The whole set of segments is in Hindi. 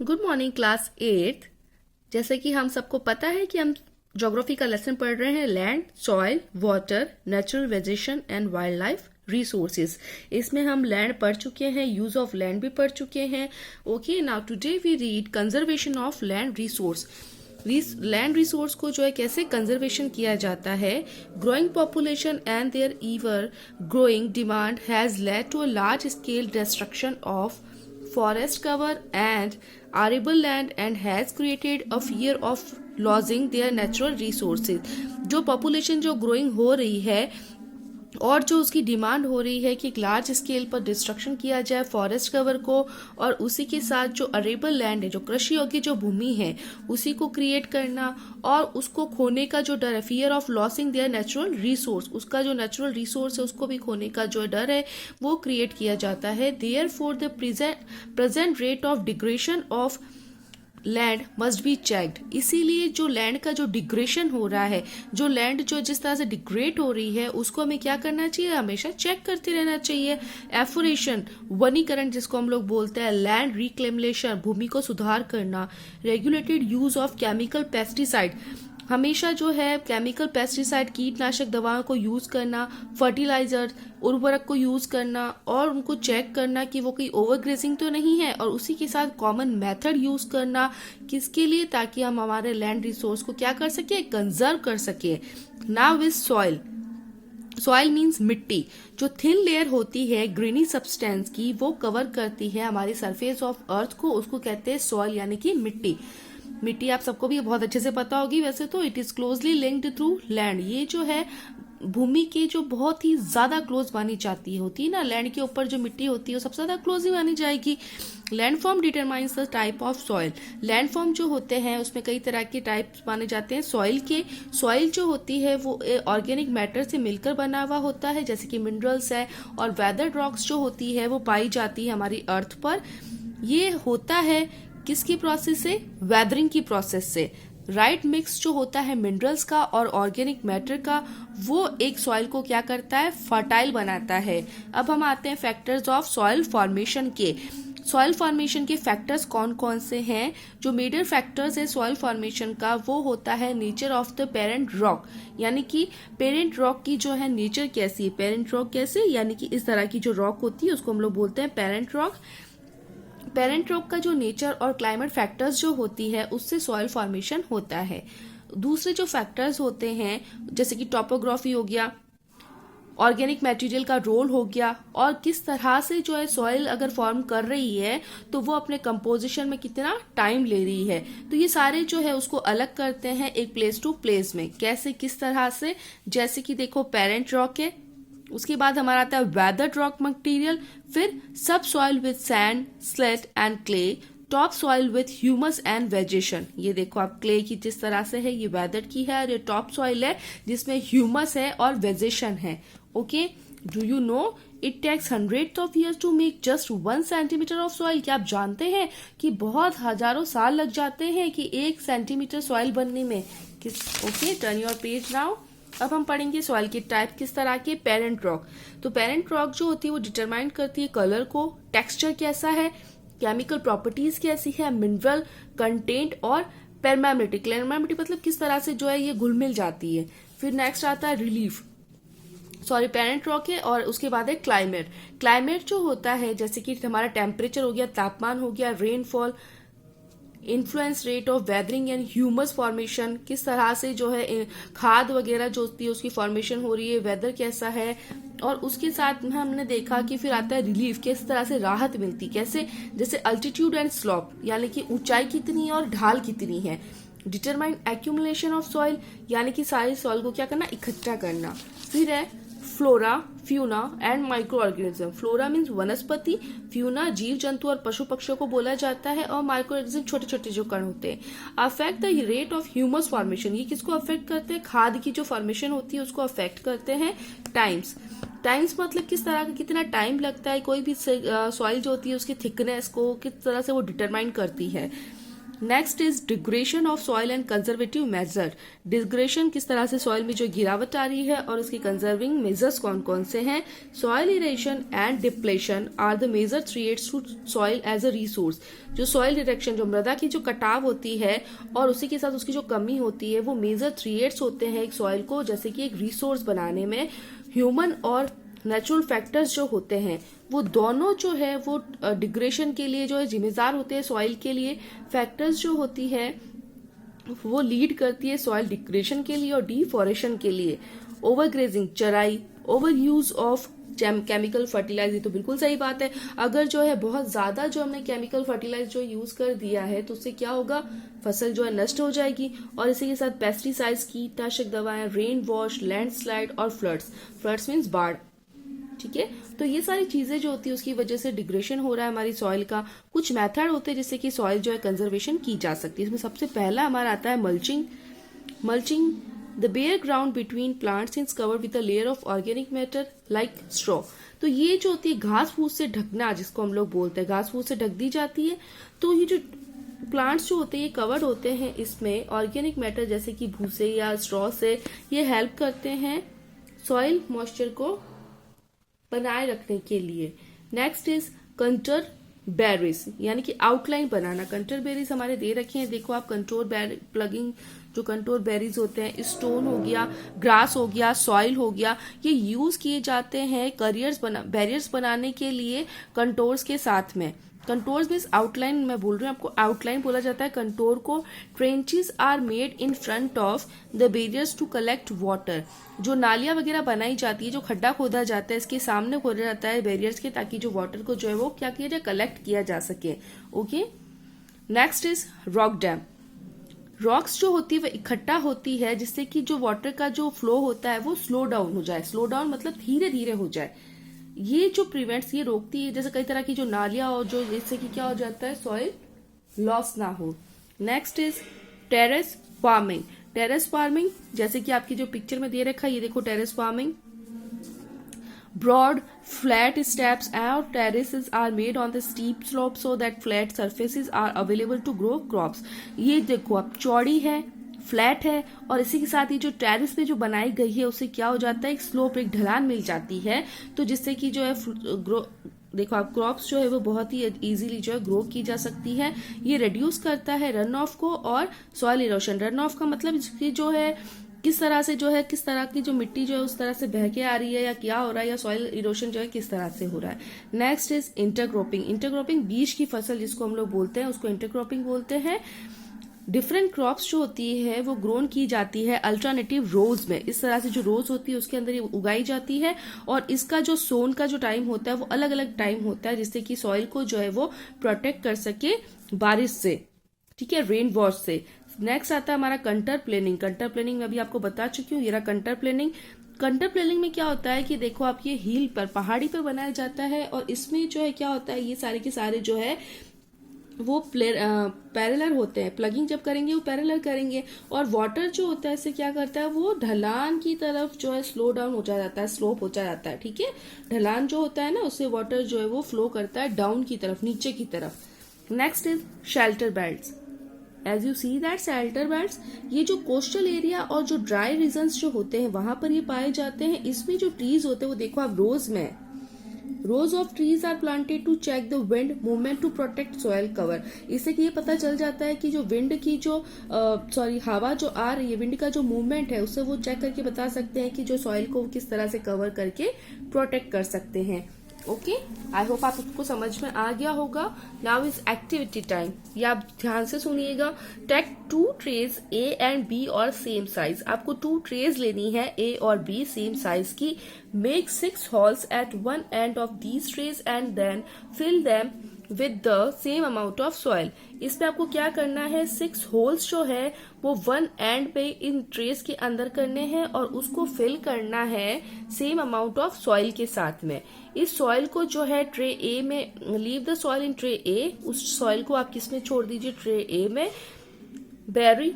Good morning class 8। जैसे कि हम सबको पता है कि हम ज्योग्राफी का लेसन पढ़ रहे हैं, land, soil, water, natural vegetation and wild life resources. इसमें हम लैंड पढ़ चुके हैं, यूज ऑफ लैंड भी पढ़ चुके हैं। Okay, now today we read conservation of land resource. Land resource को जो है कैसे कंजर्वेशन किया जाता है। Growing population and their ever growing demand has led to a large scale destruction of forest cover and arable land and has created a fear of losing their natural resources। जो पॉपुलेशन जो ग्रोइंग हो रही है और जो उसकी डिमांड हो रही है कि एक लार्ज स्केल पर डिस्ट्रक्शन किया जाए फॉरेस्ट कवर को, और उसी के साथ जो अरेबल लैंड है, जो कृषि योग्य जो भूमि है, उसी को क्रिएट करना और उसको खोने का जो डर है, fear of losing there natural resource, उसका जो नेचुरल रिसोर्स है उसको भी खोने का जो डर है वो क्रिएट किया जाता है। Therefore the present rate of degradation of land must be checked. इसीलिए जो लैंड का जो डिग्रेशन हो रहा है, जो लैंड जो जिस तरह से डिग्रेड हो रही है, उसको हमें क्या करना चाहिए, हमेशा चेक करते रहना चाहिए। एफोरेशन, वनीकरण जिसको हम लोग बोलते हैं, लैंड रिक्लेमेशन, भूमि को सुधार करना, regulated use of chemical pesticide, हमेशा जो है केमिकल पेस्टिसाइड कीटनाशक दवाओं को यूज करना, फर्टिलाइजर उर्वरक को यूज करना और उनको चेक करना कि वो कोई ओवरग्रेजिंग तो नहीं है, और उसी के साथ कॉमन मेथड यूज करना, किसके लिए, ताकि हम हमारे लैंड रिसोर्स को क्या कर सके, कंजर्व कर सके। Now is soil. Soil means मिट्टी। जो थिन लेयर होती है ग्रीनी सब्सटेंस की, वो कवर करती है हमारी सरफेस ऑफ अर्थ को, उसको कहते हैं सॉइल यानी कि मिट्टी। मिट्टी आप सबको भी बहुत अच्छे से पता होगी वैसे तो। It is closely linked through land. ये जो है भूमि के जो बहुत ही ज्यादा क्लोज मानी जाती होती है ना, लैंड के ऊपर जो मिट्टी होती है वो सबसे ज्यादा क्लोज ही मानी जाएगी। Landform determines the type of soil. Landform जो होते हैं उसमें कई तरह के टाइप्स माने जाते हैं सॉइल के। सॉइल जो होती है वो ऑर्गेनिक मैटर से मिलकर बना हुआ होता है, जैसे कि मिनरल्स है, और वेदर्ड रॉक्स जो होती है वो पाई जाती है हमारी अर्थ पर। ये होता है किसकी प्रोसेस से, वेदरिंग की प्रोसेस से। राइट मिक्स जो होता है मिनरल्स का और ऑर्गेनिक मैटर का, वो एक सॉइल को क्या करता है, फर्टाइल बनाता है। अब हम आते हैं फैक्टर्स ऑफ सॉइल फॉर्मेशन के। सॉइल फॉर्मेशन के फैक्टर्स कौन कौन से हैं। जो मेजर फैक्टर्स है सॉइल फॉर्मेशन का, वो होता है nature of the parent rock, यानी कि पेरेंट रॉक की जो है नेचर कैसी है। पेरेंट रॉक कैसे, यानी कि इस तरह की जो रॉक होती है उसको हम लोग बोलते हैं पेरेंट रॉक। पेरेंट रॉक का जो नेचर और क्लाइमेट फैक्टर्स जो होती है उससे सॉइल फॉर्मेशन होता है। दूसरे जो फैक्टर्स होते हैं जैसे कि टोपोग्राफी हो गया, ऑर्गेनिक मटेरियल का रोल हो गया, और किस तरह से जो है सॉइल अगर फॉर्म कर रही है तो वो अपने कंपोजिशन में कितना टाइम ले रही है। तो ये सारे जो है उसको अलग करते हैं एक प्लेस टू प्लेस में। कैसे, किस तरह से, जैसे कि देखो पेरेंट रॉक है, उसके बाद हमारा आता है वेदर्ड रॉक मटेरियल, फिर subsoil with sand, slate and clay, top soil with humus and vegetation. ये देखो आप क्ले की जिस तरह से है ये वेदर्ड की है, और ये टॉप सॉइल है जिसमें ह्यूमस है और वेजेशन है। Okay, do you know it takes hundreds of years to make just 1 centimetre of soil. क्या आप जानते हैं कि बहुत हजारों साल लग जाते हैं कि 1 सेंटीमीटर सॉइल बनने में। Okay, turn your page now. अब हम पढ़ेंगे सॉइल के टाइप किस तरह के। Parent rock. तो पेरेंट रॉक जो होती है वो डिटरमाइन करती है कलर को, टेक्सचर कैसा है, केमिकल प्रॉपर्टीज कैसी है, मिनरल कंटेंट और परमेबिलिटी। परमेबिलिटी मतलब किस तरह से जो है ये घुल मिल जाती है। फिर नेक्स्ट आता है रिलीफ, सॉरी पेरेंट रॉक है, और उसके बाद है क्लाइमेट। क्लाइमेट जो होता है जैसे कि हमारा टेम्परेचर हो गया, तापमान हो गया, rainfall, influence rate of weathering and humus formation, किस तरह से जो है खाद वगैरह जो होती है उसकी फॉर्मेशन हो रही है, वेदर कैसा है, और उसके साथ में हमने देखा कि फिर आता है रिलीफ, किस तरह से राहत मिलती, कैसे, जैसे अल्टीट्यूड एंड स्लॉप, यानी कि ऊंचाई कितनी है और ढाल कितनी है। डिटरमाइन एक्यूमुलेशन ऑफ सॉइल, यानी कि सारी सॉइल को क्या करना, इकट्ठा करना। फिर है flora, fauna and micro organism. Flora means वनस्पति, फ्यूना जीव जंतु और पशु पक्षियों को बोला जाता है, और माइक्रो ऑर्गेनिज्म छोटे छोटे जो कण होते हैं। Affect the rate of humus formation, ये किसको अफेक्ट करते हैं, खाद की जो फॉर्मेशन होती है उसको अफेक्ट करते हैं। टाइम्स, टाइम्स मतलब किस तरह का कितना टाइम लगता है, कोई भी सॉइल जो होती है उसकी थिकनेस को किस तरह से वो डिटरमाइन करती है। Next is degradation of soil and conservative measure. Degradation किस तरह से सॉइल में जो गिरावट आ रही है और उसकी कंजर्विंग मेजर्स कौन कौन से हैं। Soil erosion and depletion are the major threats to soil as a resource. जो सॉइल इरेक्शन, जो मृदा की जो कटाव होती है और उसी के साथ उसकी जो कमी होती है, वो मेजर थ्रेट्स होते हैं एक सॉइल को जैसे कि एक रिसोर्स बनाने में। ह्यूमन और नेचुरल फैक्टर्स जो होते हैं वो दोनों जो है वो डिग्रेशन के लिए जो है जिम्मेदार होते हैं सॉइल के लिए। फैक्टर्स जो होती है वो लीड करती है सॉइल डिग्रेशन के लिए और डिफॉरेशन के लिए। ओवरग्रेजिंग, चराई, over use of chemical fertiliser, तो बिल्कुल सही बात है। अगर जो है बहुत ज्यादा जो हमने केमिकल फर्टिलाइजर जो यूज कर दिया है तो उससे क्या होगा, फसल जो है नष्ट हो जाएगी। और इसी के साथ पेस्टिसाइड्स, कीटनाशक दवाएं, रेन वॉश, लैंडस्लाइड और फ्लड्स। फ्लड्स मीन्स बाढ़, ठीक है। तो ये सारी चीजें जो होती है उसकी वजह से डिग्रेशन हो रहा है हमारी सॉइल का। कुछ मेथड होते हैं जिससे कि सॉइल जो है कंजर्वेशन की जा सकती है। इसमें सबसे पहला हमारा आता है mulching. Mulching, the bare ground between plants is covered with a layer of organic matter like straw. तो ये जो होती है घास फूस से ढकना, जिसको हम लोग बोलते हैं, घास फूस से ढक दी जाती है। तो ये जो प्लांट्स जो होते हैं ये कवर्ड होते हैं इसमें ऑर्गेनिक मैटर जैसे कि भूसे या स्ट्रॉ से। ये हेल्प करते हैं सॉइल मॉइस्चर को बनाए रखने के लिए। नेक्स्ट इज कंटर बेरीज, यानी कि आउटलाइन बनाना। कंटर बेरीज हमारे दे रखे हैं, देखो आप। कंट्रोल प्लगिंग, जो कंट्रोल बेरीज होते हैं, स्टोन हो गया, ग्रास हो गया, सॉइल हो गया, ये यूज किए जाते हैं बैरियर्स बनाने के लिए कंटोर्स के साथ में। कंटोर्स मीन्स आउटलाइन, मैं बोल रही हूँ आपको, आउटलाइन बोला जाता है कंटोर को। Trenches are made in front of the barriers to collect water. जो नालियां वगैरह बनाई जाती है, जो खड्डा खोदा जाता है, इसके सामने खोदा जाता है बैरियर्स के, ताकि जो वाटर को जो है वो क्या किया जाए, कलेक्ट किया जा सके। Okay. Next is rock dam. Rocks जो होती है वो इकट्ठा होती है जिससे कि जो वाटर का जो फ्लो होता है वो स्लो डाउन हो जाए। स्लो डाउन मतलब धीरे धीरे हो जाए। ये जो प्रिवेंट्स, ये रोकती है जैसे कई तरह की जो नालियां और जो, जिससे कि क्या हो जाता है, सॉइल लॉस ना हो। Next is terrace farming. Terrace farming जैसे कि आपकी जो पिक्चर में दे रखा है, ये देखो terrace farming. Broad, flat steps and terraces are made on the steep slope so that flat surfaces are available to grow crops. ये देखो आप, चौड़ी है, फ्लैट है, और इसी के साथ ही जो टेरेस पे जो बनाई गई है उससे क्या हो जाता है, एक स्लोप, एक ढलान मिल जाती है। तो जिससे कि जो है देखो आप, क्रॉप्स जो है वो बहुत ही इजीली जो है ग्रो की जा सकती है। ये रिड्यूस करता है रन ऑफ को और सॉइल इरोशन। रन ऑफ का मतलब इसकी जो है किस तरह से जो है, किस तरह की जो मिट्टी जो है उस तरह से बह के आ रही है या क्या हो रहा है, या सॉइल इरोशन जो है किस तरह से हो रहा है। Next is intercropping. इंटरक्रॉपिंग, बीज की फसल जिसको हम लोग बोलते हैं, उसको इंटरक्रॉपिंग बोलते हैं। डिफरेंट क्रॉप्स जो होती है वो ग्रोन की जाती है अल्टरनेटिव रोज में। इस तरह से जो रोज होती है उसके अंदर ये उगाई जाती है, और इसका जो सोन का जो टाइम होता है वो अलग अलग टाइम होता है, जिससे कि सॉइल को जो है वो प्रोटेक्ट कर सके बारिश से, ठीक है, रेन वॉश से। नेक्स्ट आता है हमारा कंटर प्लेनिंग। कंटर प्लेनिंग में अभी आपको बता चुकी हूँ, ये रहा कंटर प्लेनिंग। कंटर प्लेनिंग में क्या होता है कि देखो आप, ये हिल पर, पहाड़ी पर बनाया जाता है, और इसमें जो है क्या होता है, ये सारे के सारे जो है वो पैरेलल होते हैं। प्लगिंग जब करेंगे वो पैरेलल करेंगे, और वाटर जो होता है इससे क्या करता है, वो ढलान की तरफ जो है स्लो डाउन हो जाता है, स्लोप हो जाता है, ठीक है। ढलान जो होता है ना, उससे वाटर जो है वो फ्लो करता है डाउन की तरफ, नीचे की तरफ। Next is shelter belts. As you see that shelter belts, ये जो कोस्टल एरिया और जो ड्राई रीजन्स जो होते हैं वहां पर ये पाए जाते हैं। इसमें जो ट्रीज होते हैं वो देखो आप, रोज में, rows of trees are planted to check the wind movement to protect soil cover. इससे कि ये पता चल जाता है कि जो विंड की जो हवा जो आ रही है, विंड का जो मूवमेंट है, उससे वो चेक करके बता सकते हैं कि जो सॉइल को किस तरह से कवर करके प्रोटेक्ट कर सकते हैं। ओके, आई होप आप उसको समझ में आ गया होगा। Now is activity time. ये आप ध्यान से सुनिएगा। Take 2 trays A and B और सेम साइज। आपको 2 ट्रेज लेनी है, ए और बी सेम साइज की। Make 6 holes at one end of these trays and then fill them with the same amount of soil. इसमें आपको क्या करना है, 6 होल्स जो है वो वन एंड पे इन ट्रेस के अंदर करने हैं, और उसको फिल करना है सेम अमाउंट ऑफ सॉइल के साथ में। इस सॉइल को जो है ट्रे ए में, leave the soil in tray A, उस सॉइल को आप किसमें छोड़ दीजिए, ट्रे ए में। बेरी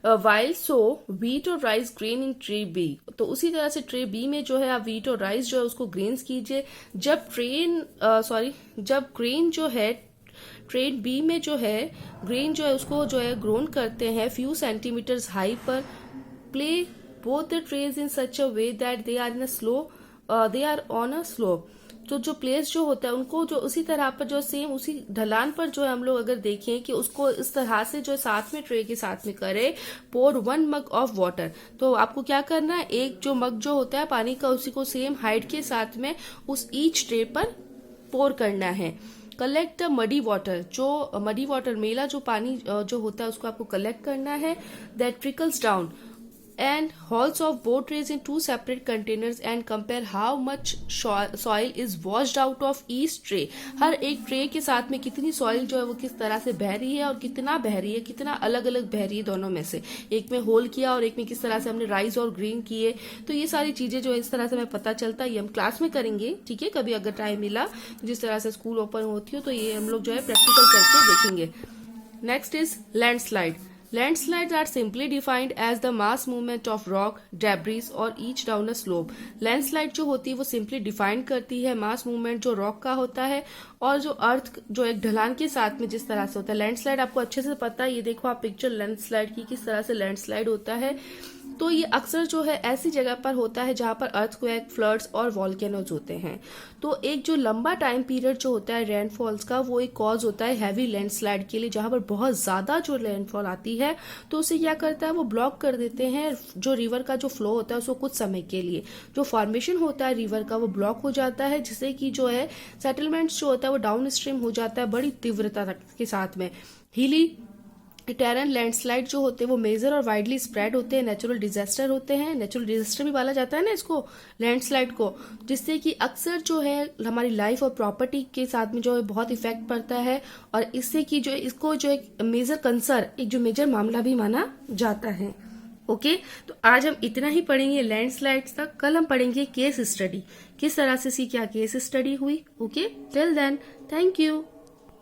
वाइल सो व्हीट और rice grain in tray B. तो उसी तरह से ट्रे बी में जो है आप व्हीट और राइस जो है उसको ग्रेन्स कीजिए। जब ग्रेन जो है ट्रेन बी में जो है ग्रेन जो है उसको जो है ग्रोन करते हैं फ्यू सेंटीमीटर्स हाई पर। Place both the trays in such a way that they are on a slope. तो जो प्लेस जो होता है उनको जो उसी तरह पर जो सेम उसी ढलान पर जो है हम लोग अगर देखें कि उसको इस तरह से जो साथ में ट्रे के साथ में करें। पोर 1 मग ऑफ वाटर। तो आपको क्या करना है, एक जो मग जो होता है पानी का उसी को सेम हाइट के साथ में उस ईच ट्रे पर पोर करना है। Collect muddy water. जो मडी वाटर मेला जो पानी जो होता है उसको आपको कलेक्ट करना है। That trickles down and holes of both trays in 2 separate containers and compare how much soil is washed out of each tray। हर एक ट्रे के साथ में कितनी सॉइल जो है वो किस तरह से बह रही है और कितना बह रही है, कितना अलग अलग बह रही है दोनों में से। एक में होल किया और एक में किस तरह से हमने राइस और ग्रीन किए। तो ये सारी चीजें जो है इस तरह से हमें पता चलता है, ये हम क्लास में करेंगे, ठीक है, कभी अगर टाइम मिला जिस तरह से स्कूल ओपन होती हो तो ये हम लोग जो है प्रैक्टिकल करके देखेंगे। Next is landslide. Landslides are simply defined as the mass movement of rock, debris or each down a slope। Landslide जो होती है वो सिंपली डिफाइन करती है मास मूवमेंट जो रॉक का होता है और जो अर्थ जो एक ढलान के साथ में जिस तरह से होता है। लैंडस्लाइड आपको अच्छे से पता है, ये देखो आप पिक्चर लैंडस्लाइड की किस तरह से लैंडस्लाइड होता है। तो ये अक्सर जो है ऐसी जगह पर होता है जहां पर अर्थक्वेक, फ्लड्स और वॉल्केनोज होते हैं। तो एक जो लंबा टाइम पीरियड जो होता है रेनफॉल्स का वो एक कॉज होता है हैवी लैंडस्लाइड के लिए, जहां पर बहुत ज्यादा जो रेनफॉल आती है तो उसे क्या करता है वो ब्लॉक कर देते हैं जो रिवर का जो फ्लो होता है उसको कुछ समय के लिए। जो फॉर्मेशन होता है रिवर का वो ब्लॉक हो जाता है जिससे कि जो है सेटलमेंट्स जो होता है वो डाउन स्ट्रीम हो जाता है बड़ी तीव्रता के साथ में। हिली टेरन लैंडस्लाइड जो होते हैं वो मेजर और वाइडली स्प्रेड होते हैं, नेचुरल डिजास्टर होते हैं। नेचुरल डिजास्टर भी बोला जाता है ना इसको, लैंडस्लाइड को, जिससे कि अक्सर जो है हमारी लाइफ और प्रॉपर्टी के साथ में जो है बहुत इफेक्ट पड़ता है और इससे कि जो इसको जो एक मेजर कंसर्न, एक जो मेजर मामला भी माना जाता है। ओके, तो आज हम इतना ही पढ़ेंगे लैंडस्लाइड्स तक। कल हम पढ़ेंगे केस स्टडी, किस तरह से सी क्या केस स्टडी हुई। Okay, till then thank you.